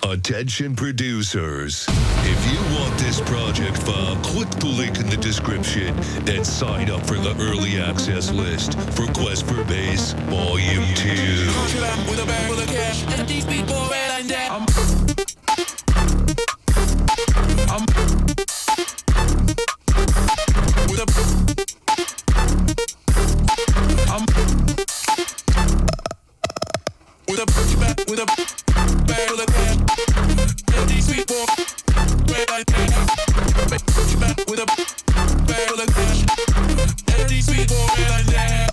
Attention producers. If you want this project file, click the link in the description, then sign up for the early access list for Quest for Bass Volume 2. With a bag full of cash, and these people Redline Dash. With a bag full of cash, and these people Redline Dash. With a bag full of cash, and these people Redline Dash.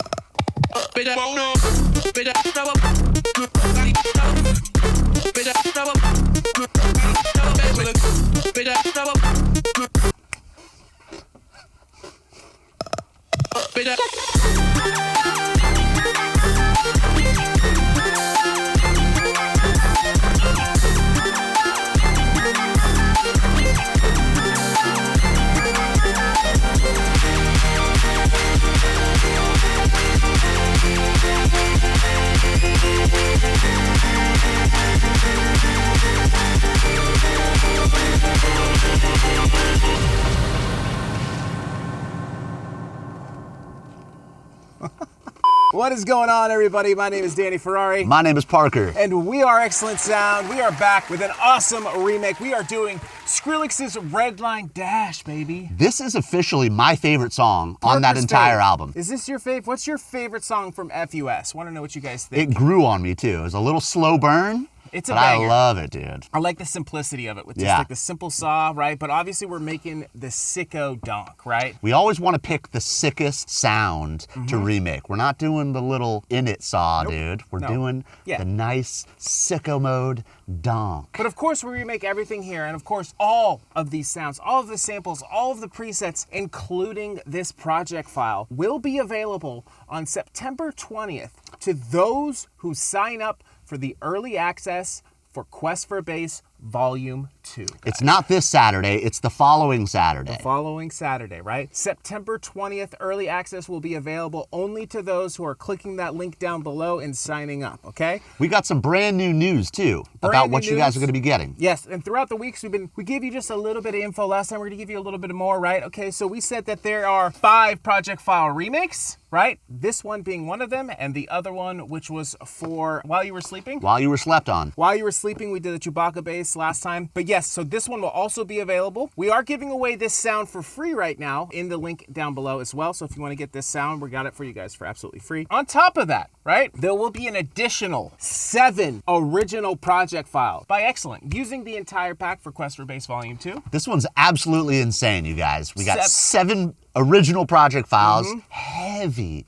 What is going on, everybody? My name is Danny Ferrari. My name is Parker. And we are Xlntsound. We are back with an awesome remake. We are doing Skrillex's Redline Dash, baby. This is officially my favorite song on that entire album. Is this your favorite? What's your favorite song from FUS? Want to know what you guys think. It grew on me, too. It was a little slow burn. It's a but banger. I love it, dude. I like the simplicity of it with just like the simple saw, right? But obviously we're making the Sicko Donk, right? We always want to pick the sickest sound to remake. We're not doing the little in-it saw, dude. We're doing the nice Sicko mode Donk. But of course we remake everything here, and of course all of these sounds, all of the samples, all of the presets, including this project file, will be available on September 20th to those who sign up for the early access for Quest for Bass Volume 2. Guys. It's not this Saturday, it's the following Saturday. The following Saturday, right? September 20th, early access will be available only to those who are clicking that link down below and signing up, okay? We got some brand new news, too, about what you guys are going to be getting. Yes, and throughout the weeks, we gave you just a little bit of info. Last time, we're going to give you a little bit more, right? Okay, so we said that there are 5 project file remakes, right? This one being one of them, and the other one, which was for While You Were Sleeping. While You Were Slept On. While You Were Sleeping, we did the Chewbacca bass last time. But yes, so this one will also be available. We are giving away this sound for free right now in the link down below as well. So if you want to get this sound, we got it for you guys for absolutely free. On top of that, right, there will be an additional 7 original project files by Xlnt using the entire pack for Quest for Bass Volume 2. This one's absolutely insane, you guys. We got 7 original project files, heavy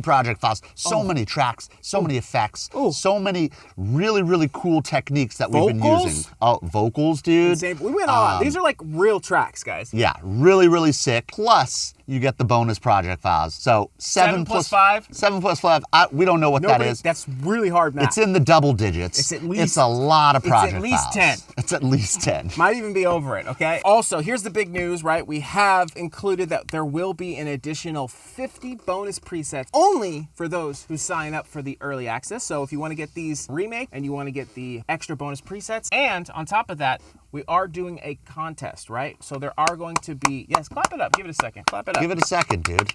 project files, so many tracks, so many effects, so many really cool techniques that we've been using. Oh, vocals, dude. Insane. We went on. These are like real tracks, guys. Yeah, really sick. Plus, you get the bonus project files. So 7 plus 5. 7 plus 5. We don't know what that is. That's really hard math. It's in the double digits. It's at least. It's a lot of project files. It's at least 10. It's at least 10. Might even be over it, okay? Also, here's the big news, right? We have included that there will be an additional 50 bonus presets only for those who sign up for the early access. So if you want to get these remake and you want to get the extra bonus presets, and on top of that, we are doing a contest, right? So there are going to be, yes, clap it up, give it a second, clap it up. Give it a second, dude.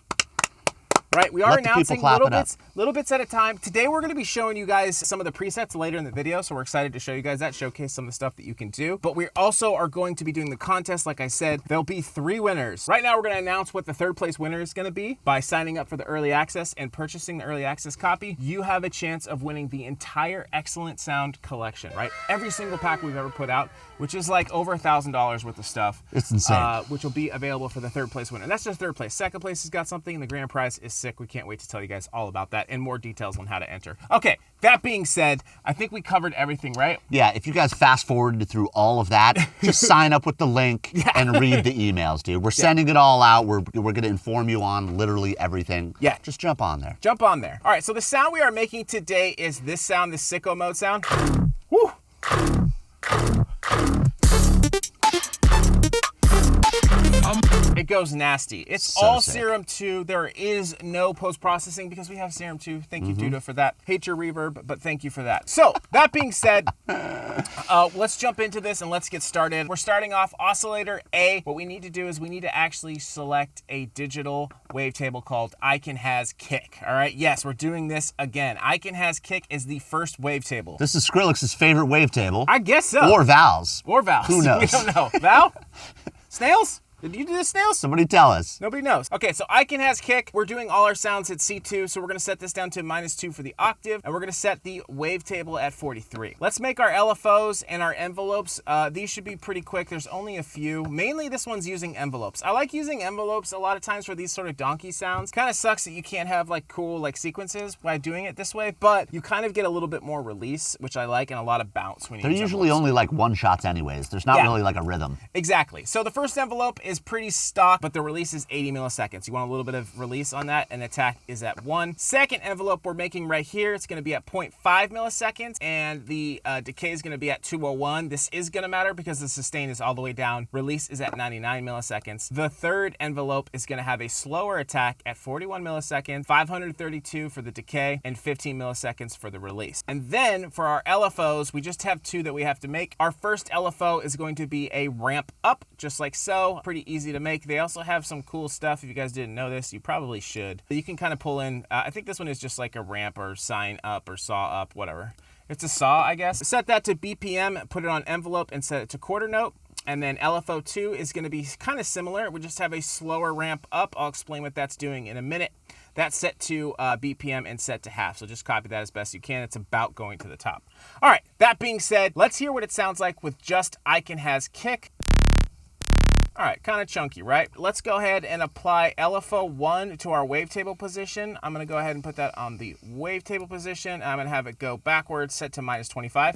Right, we are announcing little bits at a time. Today we're going to be showing you guys some of the presets later in the video, so we're excited to show you guys that, showcase some of the stuff that you can do. But we also are going to be doing the contest, like I said. There'll be 3 winners. Right now we're going to announce what the 3rd place winner is going to be by signing up for the early access and purchasing the early access copy. You have a chance of winning the entire Xlntsound collection, right? Every single pack we've ever put out, which is like over $1,000 worth of stuff. It's insane. Which will be available for the 3rd place winner. And that's just 3rd place. 2nd place has got something, and the grand prize is sick. We can't wait to tell you guys all about that and more details on how to enter. Okay, that being said, I think we covered everything, right? Yeah, if you guys fast forwarded through all of that, just sign up with the link and read the emails, dude. We're sending it all out. We're going to inform you on literally everything. Yeah. Just jump on there. Jump on there. All right, so the sound we are making today is this sound, the Sicko mode sound. Woo! It goes nasty. It's So all sick. Serum 2. There is no post-processing because we have Serum 2. Thank you, Duda, for that. Hate your reverb, but thank you for that. So, that being said, let's jump into this and let's get started. We're starting off oscillator A. What we need to do is we need to actually select a digital wavetable called Icon Has Kick. All right, yes, we're doing this again. Icon Has Kick is the first wavetable. This is Skrillex's favorite wavetable. I guess so. Or Val's. Or Val's. Who knows? We don't know. Val? Snails? Did you do the snails? Somebody tell us. Nobody knows. Okay, so Icon Has Kick. We're doing all our sounds at C2, so we're going to set this down to -2 for the octave, and we're going to set the wavetable at 43. Let's make our LFOs and our envelopes. These should be pretty quick. There's only a few. Mainly this one's using envelopes. I like using envelopes a lot of times for these sort of donkey sounds. Kind of sucks that you can't have like cool like sequences by doing it this way, but you kind of get a little bit more release, which I like, and a lot of bounce when you They're use usually envelopes. only like one shots anyways. There's not really like a rhythm. Exactly. So the first envelope is pretty stock, but the release is 80 milliseconds. You want a little bit of release on that, and attack is at 1. Second envelope we're making right here, it's going to be at 0.5 milliseconds, and the decay is going to be at 201. This is going to matter because the sustain is all the way down. Release is at 99 milliseconds. The third envelope is going to have a slower attack at 41 milliseconds, 532 for the decay, and 15 milliseconds for the release. And then for our LFOs, we just have 2 that we have to make. Our first LFO is going to be a ramp up, just like so. Pretty easy to make. They also have some cool stuff. If you guys didn't know this, you probably should. You can kind of pull in, I think this one is just like a ramp or sine up or saw up, whatever. It's a saw, I guess. Set that to BPM, put it on envelope, and set it to quarter note. And then LFO2 is going to be kind of similar. We just have a slower ramp up. I'll explain what that's doing in a minute. That's set to BPM and set to half. So just copy that as best you can. It's about going to the top. All right, that being said, let's hear what it sounds like with just Icon Has Kick. All right, kind of chunky, right? Let's go ahead and apply LFO1 to our wavetable position. I'm gonna go ahead and put that on the wavetable position. I'm gonna have it go backwards, set to -25.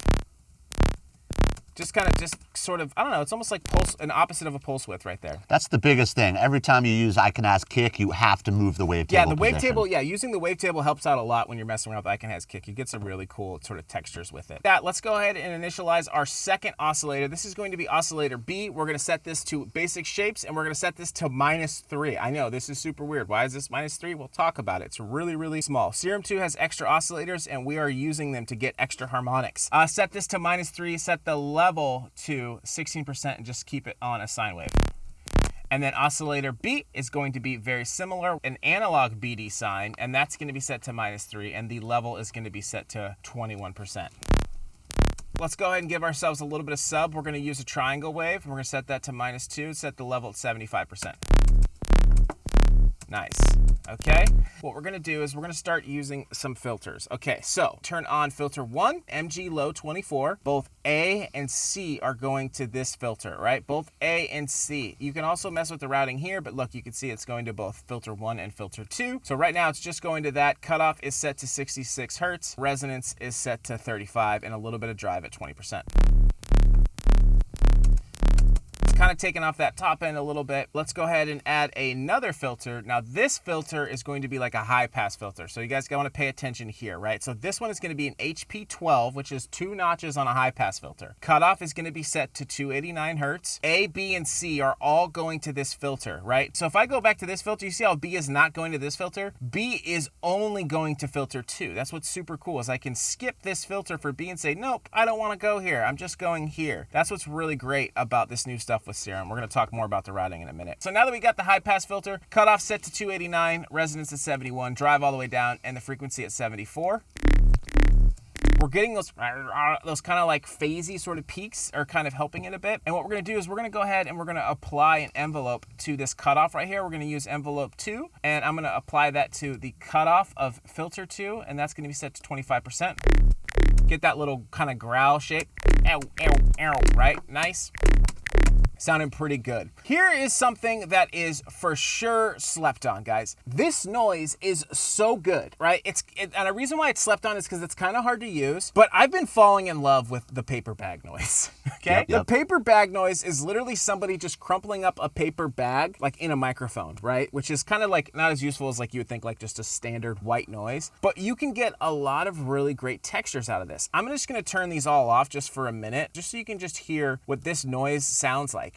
Just sort of, I don't know, it's almost like an opposite of a pulse width right there. That's the biggest thing. Every time you use Icon Has Kick, you have to move the wavetable Yeah, the position. wavetable, yeah, using the wavetable helps out a lot when you're messing around with Icon Has Kick. You get some really cool sort of textures with it. Let's go ahead and initialize our second oscillator. This is going to be oscillator B. We're gonna set this to basic shapes, and we're gonna set this to -3. I know, this is super weird. Why is this -3? We'll talk about it. It's really, really small. Serum 2 has extra oscillators, and we are using them to get extra harmonics. Set this to -3, set the level to 16%, and just keep it on a sine wave. And then oscillator B is going to be very similar, an analog BD sine, and that's going to be set to -3, and the level is going to be set to 21%. Let's go ahead and give ourselves a little bit of sub. We're going to use a triangle wave, and we're going to set that to -2, set the level at 75%. Nice. Okay, what we're gonna do is we're gonna start using some filters. Okay, so turn on filter 1, MG low 24. Both A and C are going to this filter, right? Both A and C. You can also mess with the routing here, but look, you can see it's going to both filter 1 and filter 2. So right now it's just going to that. Cutoff is set to 66 Hertz. Resonance is set to 35, and a little bit of drive at 20%. Kind of taking off that top end a little bit. Let's go ahead and add another filter. Now this filter is going to be like a high pass filter. So you guys want to pay attention here, right? So this one is going to be an HP12, which is 2 notches on a high pass filter. Cutoff is going to be set to 289 Hertz. A, B, and C are all going to this filter, right? So if I go back to this filter, you see how B is not going to this filter? B is only going to filter 2. That's what's super cool is I can skip this filter for B and say, nope, I don't want to go here. I'm just going here. That's what's really great about this new stuff with Serum. We're going to talk more about the routing in a minute. So now that we got the high pass filter, cutoff set to 289, resonance at 71, drive all the way down, and the frequency at 74. We're getting those kind of like phasey sort of peaks are kind of helping it a bit. And what we're going to do is we're going to go ahead and we're going to apply an envelope to this cutoff right here. We're going to use envelope 2, and I'm going to apply that to the cutoff of filter 2, and that's going to be set to 25%. Get that little kind of growl shape. Ow, ow, ow, right? Nice. Sounding pretty good. Here is something that is for sure slept on, guys. This noise is so good, right? And the reason why it's slept on is because it's kind of hard to use, but I've been falling in love with the paper bag noise, okay? Yep. The paper bag noise is literally somebody just crumpling up a paper bag, like in a microphone, right? Which is kind of like not as useful as like you would think like just a standard white noise, but you can get a lot of really great textures out of this. I'm just gonna turn these all off just for a minute, just so you can just hear what this noise sounds like.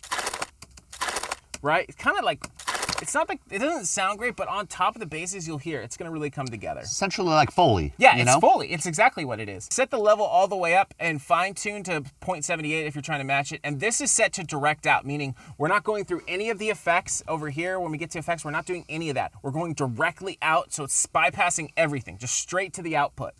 Right? It's kind of like It's not like, it doesn't sound great, but on top of the basses, you'll hear it's gonna really come together. Essentially like Foley. Yeah, it's Foley. It's exactly what it is. Set the level all the way up and fine tune to 0.78 if you're trying to match it. And this is set to direct out, meaning we're not going through any of the effects over here. When we get to effects, we're not doing any of that. We're going directly out, so it's bypassing everything, just straight to the output.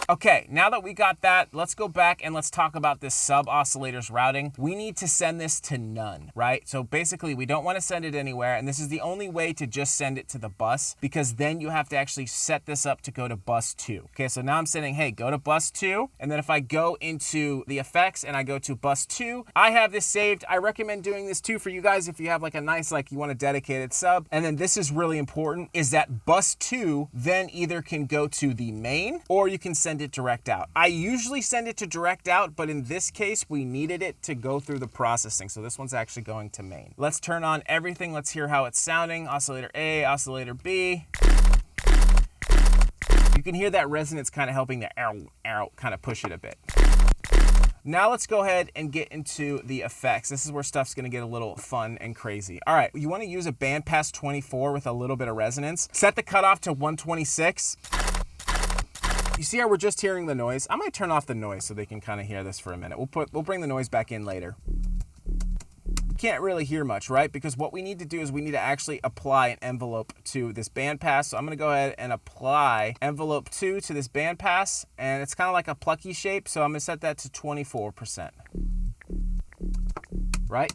Okay, now that we got that, let's go back and let's talk about this sub oscillators routing. We need to send this to none, right? So basically we don't want to send it anywhere, and this is the only way to just send it to the bus, because then you have to actually set this up to go to bus 2. Okay, so now I'm saying, hey, go to bus 2, and then if I go into the effects and I go to bus 2, I have this saved. I recommend doing this too for you guys if you have like a nice, like you want a dedicated sub. And then this is really important, is that bus 2 then either can go to the main or you can send it direct out. I usually send it to direct out, but in this case, we needed it to go through the processing. So this one's actually going to main. Let's turn on everything. Let's hear how it's sounding. Oscillator A, oscillator B. You can hear that resonance kind of helping the arrow kind of push it a bit. Now let's go ahead and get into the effects. This is where stuff's gonna get a little fun and crazy. All right, you wanna use a bandpass 24 with a little bit of resonance. Set the cutoff to 126. You see how we're just hearing the noise? I might turn off the noise so they can kind of hear this for a minute. We'll bring the noise back in later. You can't really hear much, right? Because what we need to do is we need to actually apply an envelope to this bandpass. So I'm gonna go ahead and apply envelope 2 to this bandpass, and it's kind of like a plucky shape. So I'm gonna set that to 24%. Right?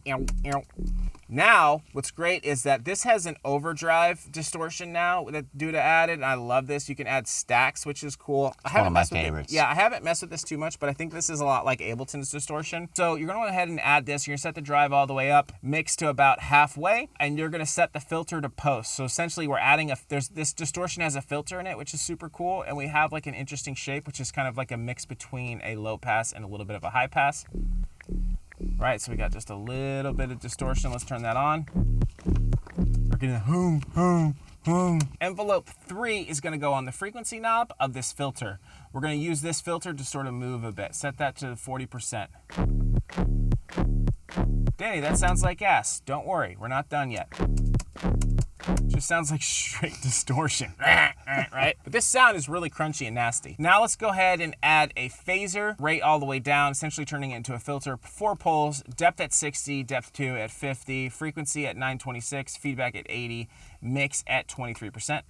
Now, what's great is that this has an overdrive distortion now that due to added, and I love this. You can add stacks, which is cool. It's one of my favorites. Yeah, I haven't messed with this too much, but I think this is a lot like Ableton's distortion. So you're gonna go ahead and add this. You're gonna set the drive all the way up, mix to about halfway, and you're gonna set the filter to post. So essentially we're adding this distortion has a filter in it, which is super cool, and we have like an interesting shape, which is kind of like a mix between a low pass and a little bit of a high pass. Right, so we got just a little bit of distortion. Let's turn that on. We're gonna Envelope 3 is gonna go on the frequency knob of this filter. We're gonna use this filter to sort of move a bit. Set that to 40%. Danny, that sounds like ass. Don't worry, we're not done yet. Just sounds like straight distortion, right? But this sound is really crunchy and nasty. Now let's go ahead and add a phaser, rate all the way down, essentially turning it into a filter. 4 poles, depth at 60, depth 2 at 50, frequency at 926, feedback at 80, mix at 23%.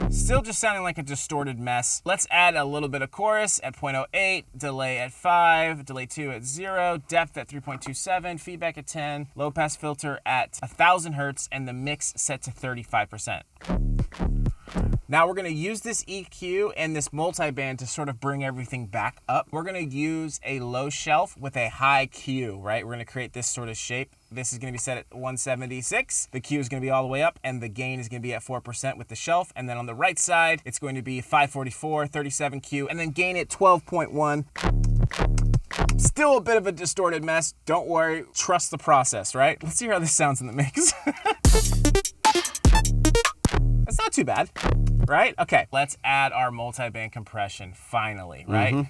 Still just sounding like a distorted mess. Let's add a little bit of chorus at 0.08, delay at 5, delay 2 at 0, depth at 3.27, feedback at 10, low pass filter at 1000 hertz, and the mix set to 35%. Now we're gonna use this EQ and this multiband to sort of bring everything back up. We're gonna use a low shelf with a high Q, right? We're gonna create this sort of shape. This is gonna be set at 176. The Q is gonna be all the way up, and the gain is gonna be at 4% with the shelf. And then on the right side, it's going to be 544, 37 Q, and then gain at 12.1. Still a bit of a distorted mess. Don't worry, trust the process, right? Let's see how this sounds in the mix. That's not too bad, right? Okay, let's add our multiband compression finally, right?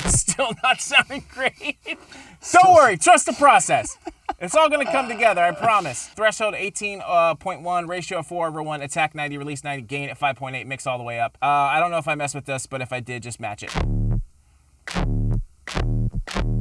Still not sounding great. Don't worry, trust the process. It's all gonna come together, I promise. Threshold 18.1, ratio 4/1, attack 90, release 90, gain at 5.8, mix all the way up. I don't know if I messed with this, but if I did, just match it.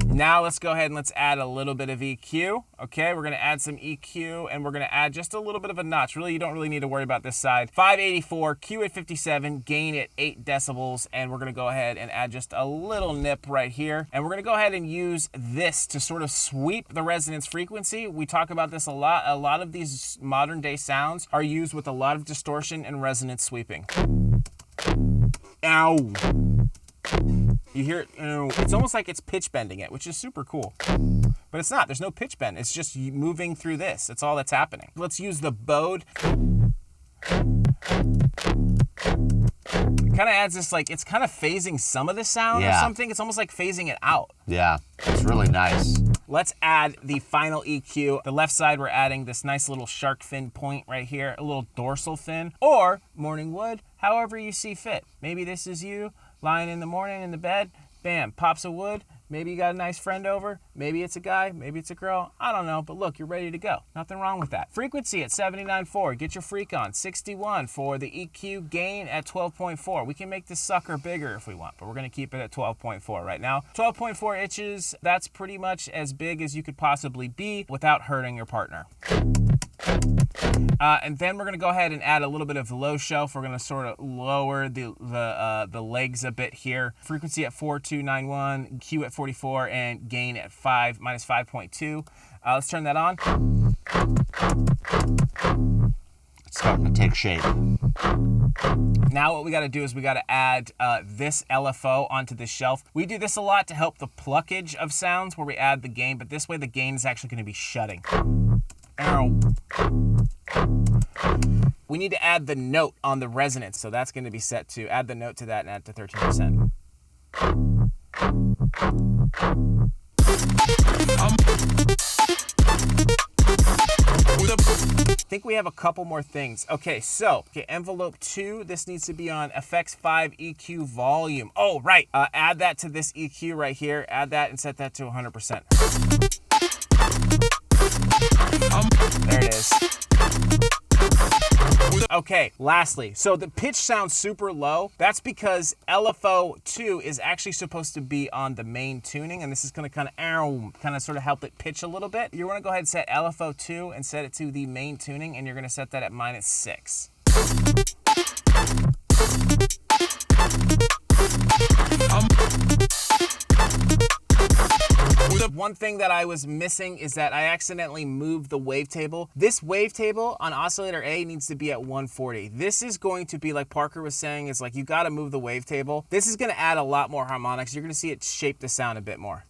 Now let's go ahead and let's add a little bit of EQ. Okay, we're gonna add some EQ and we're gonna add just a little bit of a notch. Really, you don't really need to worry about this side. 584, Q at 57, gain at 8 decibels, and we're gonna go ahead and add just a little nip right here. And we're gonna go ahead and use this to sort of sweep the resonance frequency. We talk about this a lot. A lot of these modern day sounds are used with a lot of distortion and resonance sweeping. Ow. You hear it, it's almost like it's pitch bending it, which is super cool. But it's not, there's no pitch bend. It's just moving through this. That's all that's happening. Let's use the bode. It kind of adds this, like, it's kind of phasing some of the sound or something. It's almost like phasing it out. Yeah, it's really nice. Let's add the final EQ. The left side, we're adding this nice little shark fin point right here, a little dorsal fin, or morning wood, however you see fit. Maybe this is you lying in the morning in the bed, Bam, pops of wood. Maybe you got a nice friend over. Maybe it's a guy, maybe it's a girl. I don't know, but look, you're ready to go. Nothing wrong with that. Frequency at 79.4. Get your freak on. 61 for the EQ. Gain at 12.4. We can make this sucker bigger if we want, but we're going to keep it at 12.4 right now. 12.4 inches. That's pretty much as big as you could possibly be without hurting your partner. And then we're going to go ahead and add a little bit of low shelf. We're going to sort of lower the legs a bit here. Frequency at 4291, Q at 44, and gain at minus 5.2. Let's turn that on. It's starting to take shape. Now what we got to do is we got to add this LFO onto this shelf. We do this a lot to help the pluckage of sounds where we add the gain, but this way the gain is actually going to be shutting. Ow. We need to add the note on the resonance, so that's going to be set to add the note to that and add to 13%. I think we have a couple more things. Okay, so envelope 2, this needs to be on effects 5 EQ volume. Oh, right. Add that to this EQ right here. Add that and set that to 100%. There it is. Okay, lastly, so the pitch sounds super low. That's because LFO 2 is actually supposed to be on the main tuning, and this is going to kind of sort of help it pitch a little bit. You're going to go ahead and set LFO 2 and set it to the main tuning, and you're going to set that at -6. One thing that I was missing is that I accidentally moved the wavetable. This wavetable on oscillator A needs to be at 140. This is going to be, like Parker was saying, is like you got to move the wavetable. This is going to add a lot more harmonics. You're going to see it shape the sound a bit more.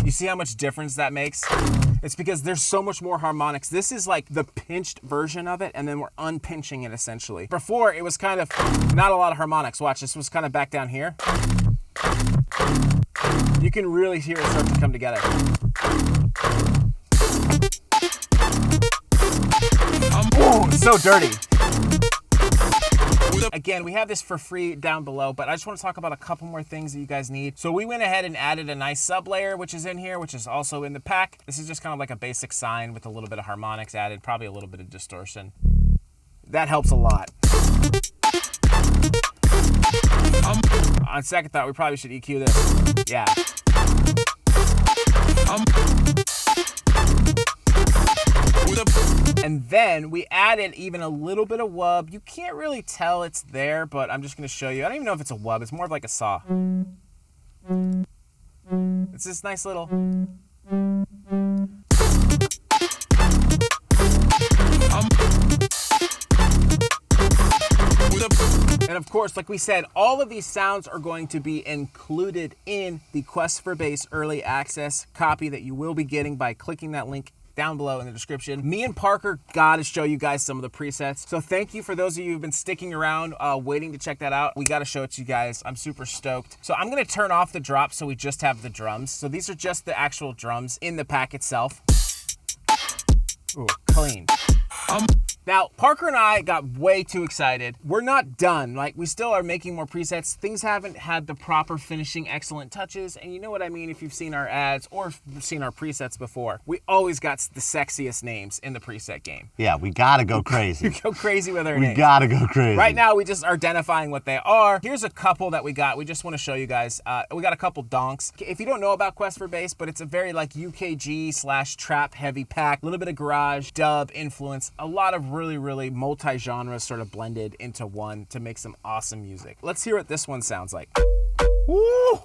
You see how much difference that makes? It's because there's so much more harmonics. This is like the pinched version of it, and then we're unpinching it essentially. Before, it was kind of not a lot of harmonics. Watch, this was kind of back down here. You can really hear it start to come together. Oh, it's so dirty. Again, we have this for free down below, but I just want to talk about a couple more things that you guys need. So we went ahead and added a nice sub layer, which is in here, which is also in the pack. This is just kind of like a basic sine with a little bit of harmonics added, probably a little bit of distortion. That helps a lot. On second thought, we probably should EQ this. Yeah. And then we added even a little bit of wub. You can't really tell it's there, but I'm just going to show you. I don't even know if it's a wub. It's more of like a saw. It's this nice little... And of course, like we said, all of these sounds are going to be included in the Quest for Bass Early Access copy that you will be getting by clicking that link down below in the description. Me and Parker got to show you guys some of the presets. So thank you for those of you who've been sticking around, waiting to check that out. We got to show it to you guys. I'm super stoked. So I'm going to turn off the drop so we just have the drums. So these are just the actual drums in the pack itself. Ooh, clean. Now, Parker and I got way too excited. We're not done. Like, we still are making more presets. Things haven't had the proper finishing excellent touches, and you know what I mean if you've seen our ads or seen our presets before. We always got the sexiest names in the preset game. Yeah, we gotta go crazy. We go crazy with our names. We gotta go crazy. Right now, we just are identifying what they are. Here's a couple that we got. We just want to show you guys. We got a couple donks. If you don't know about Quest for Bass, but it's a very like UKG/trap heavy pack. A little bit of garage, dub influence. A lot of really multi-genres sort of blended into one to make some awesome music. Let's hear what this one sounds like. Woo!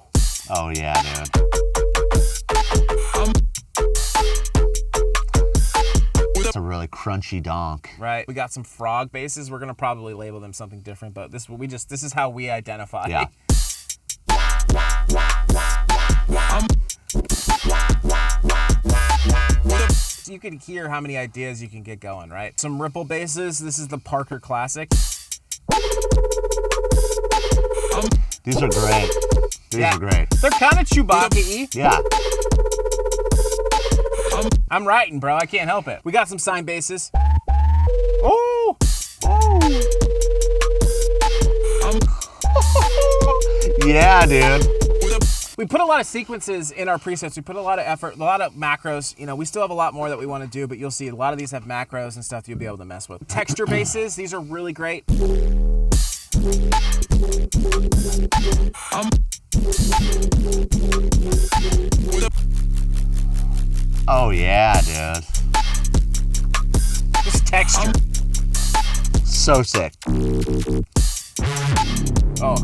Oh yeah, dude. It's a really crunchy donk. Right. We got some frog basses. We're gonna probably label them something different, but this is how we identify. Yeah. You can hear how many ideas you can get going, right? Some ripple basses. This is the Parker Classic. These are great. These are great. They're kind of Chewbacca-y. Yeah. I'm writing, bro. I can't help it. We got some sine basses. Oh! Oh! yeah, dude. We put a lot of sequences in our presets. We put a lot of effort, a lot of macros. You know, we still have a lot more that we want to do, but you'll see a lot of these have macros and stuff you'll be able to mess with. Texture bases, these are really great. Oh yeah, dude. Just texture. So sick. Oh.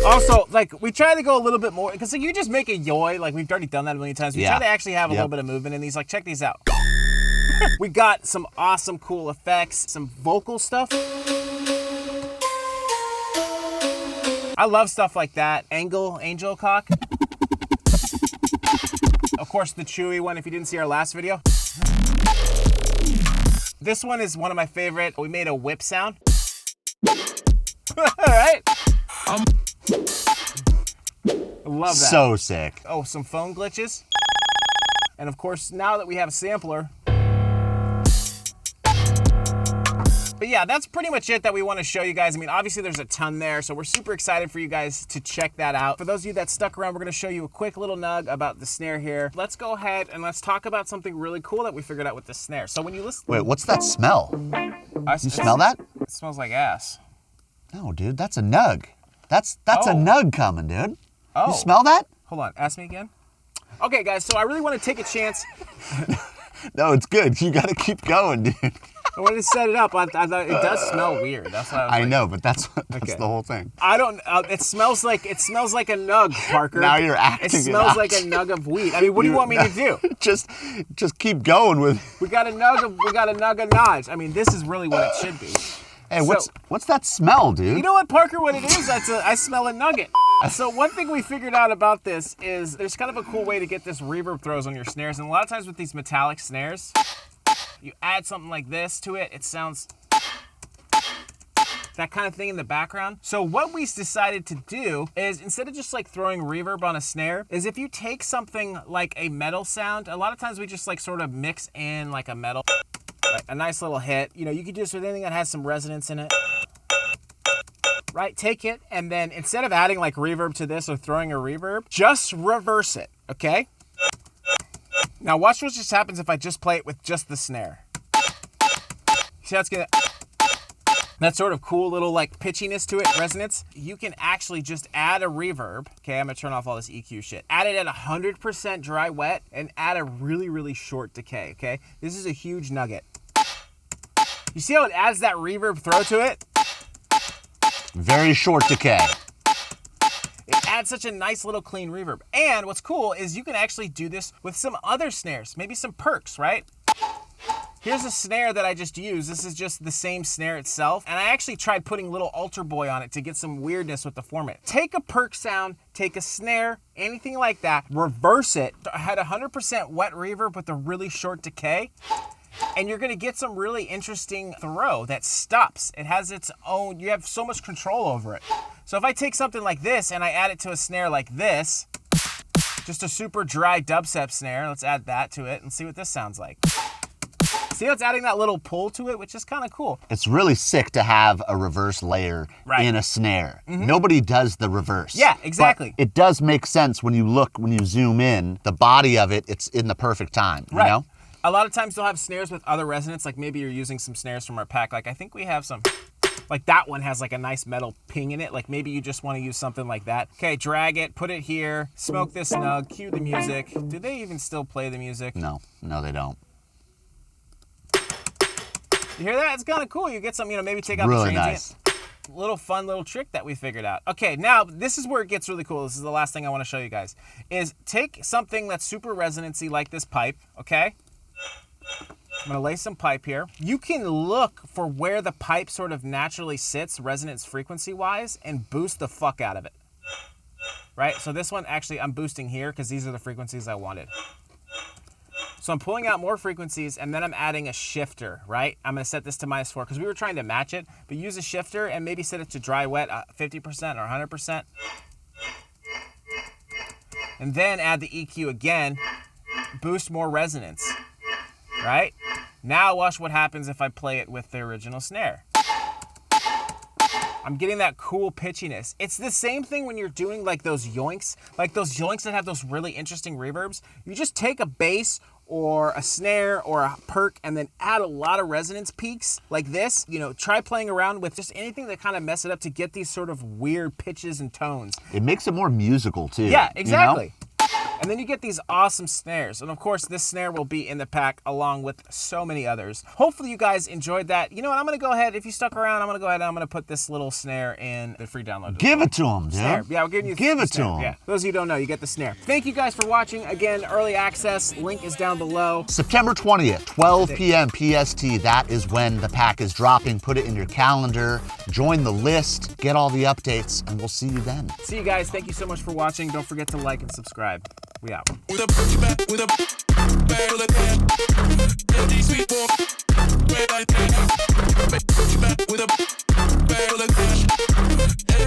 Also, like, we try to go a little bit more, because like, you just make a yoy, like we've already done that a million times. We try to actually have a little bit of movement in these. Like, check these out. We got some awesome, cool effects, some vocal stuff. I love stuff like that. Angel cock. Of course, the Chewy one, if you didn't see our last video. This one is one of my favorite. We made a whip sound. All right. I love that. So sick. Oh, some phone glitches. And of course, now that we have a sampler. But yeah, that's pretty much it that we want to show you guys. I mean, obviously there's a ton there, so we're super excited for you guys to check that out. For those of you that stuck around, we're going to show you a quick little nug about the snare here. Let's go ahead and let's talk about something really cool that we figured out with the snare. So when you listen... Wait, what's that smell? You smell that? It smells like ass. No, dude, that's a nug. That's a nug coming, dude. Oh. You smell that? Hold on, ask me again. Okay, guys, so I really want to take a chance. No, it's good. You got to keep going, dude. I wanted to set it up. I thought it does smell weird. That's what I know, but that's the whole thing. I don't. It smells like a nug, Parker. Now you're acting. It smells like a nug of weed. I mean, what do you want me to do? Just keep going with. We got a nug of Naj. I mean, this is really what it should be. Hey, what's that smell, dude? You know what, Parker? What it is? I smell a nugget. So one thing we figured out about this is there's kind of a cool way to get this reverb throws on your snares, and a lot of times with these metallic snares, you add something like this to it, it sounds that kind of thing in the background. So what we decided to do is, instead of just like throwing reverb on a snare, is if you take something like a metal sound, a lot of times we just like sort of mix in like a metal, like a nice little hit. You know, you could do this with anything that has some resonance in it. Right, take it, and then instead of adding like reverb to this or throwing a reverb, just reverse it, okay? Now watch what just happens if I just play it with just the snare. See how it's gonna, that sort of cool little like pitchiness to it, resonance. You can actually just add a reverb. Okay, I'm gonna turn off all this EQ shit. Add it at 100% dry wet and add a really, really short decay, okay? This is a huge nugget. You see how it adds that reverb throw to it? Very short decay. It adds such a nice little clean reverb. And what's cool is you can actually do this with some other snares, maybe some perks, right? Here's a snare that I just used. This is just the same snare itself. And I actually tried putting little altar boy on it to get some weirdness with the format. Take a perk sound, take a snare, anything like that, reverse it. I had 100% wet reverb with a really short decay. And you're gonna get some really interesting throw that stops. It has its own, you have so much control over it. So if I take something like this and I add it to a snare like this, just a super dry dubstep snare, let's add that to it and see what this sounds like. See how it's adding that little pull to it, which is kind of cool. It's really sick to have a reverse layer in a snare. Mm-hmm. Nobody does the reverse. Yeah, exactly. But it does make sense when you zoom in, the body of it, it's in the perfect time, you know? A lot of times they'll have snares with other resonance, like maybe you're using some snares from our pack. Like I think we have some, like that one has like a nice metal ping in it. Like maybe you just want to use something like that. Okay, drag it, put it here, smoke this snug, cue the music. Do they even still play the music? No, they don't. You hear that? It's kind of cool. You get some, maybe take out the transient. Nice. Little fun little trick that we figured out. Okay, now this is where it gets really cool. This is the last thing I want to show you guys. Is take something that's super resonancy like this pipe, okay? I'm gonna lay some pipe here. You can look for where the pipe sort of naturally sits, resonance frequency wise, and boost the fuck out of it. Right, so this one actually I'm boosting here because these are the frequencies I wanted. So I'm pulling out more frequencies and then I'm adding a shifter, right? I'm gonna set this to -4 because we were trying to match it, but use a shifter and maybe set it to dry wet 50% or 100%. And then add the EQ again, boost more resonance. Right? Now watch what happens if I play it with the original snare. I'm getting that cool pitchiness. It's the same thing when you're doing like those yoinks that have those really interesting reverbs. You just take a bass or a snare or a perk and then add a lot of resonance peaks like this. You know, try playing around with just anything that kind of mess it up to get these sort of weird pitches and tones. It makes it more musical too. Yeah, exactly. You know? And then you get these awesome snares. And of course, this snare will be in the pack along with so many others. Hopefully you guys enjoyed that. You know what, I'm gonna go ahead, if you stuck around, I'm gonna go ahead and I'm gonna put this little snare in the free download. Give it to them, dude. Snare. Yeah, we're giving you Give the it to snare. them. Yeah, those of you who don't know, you get the snare. Thank you guys for watching. Again, early access, link is down below. September 20th, 12 p.m. PST, that is when the pack is dropping. Put it in your calendar, join the list, get all the updates, and we'll see you then. See you guys, thank you so much for watching. Don't forget to like and subscribe. We out. With a barrel of cash, empty sweet boy, red light dash. With a barrel of cash, empty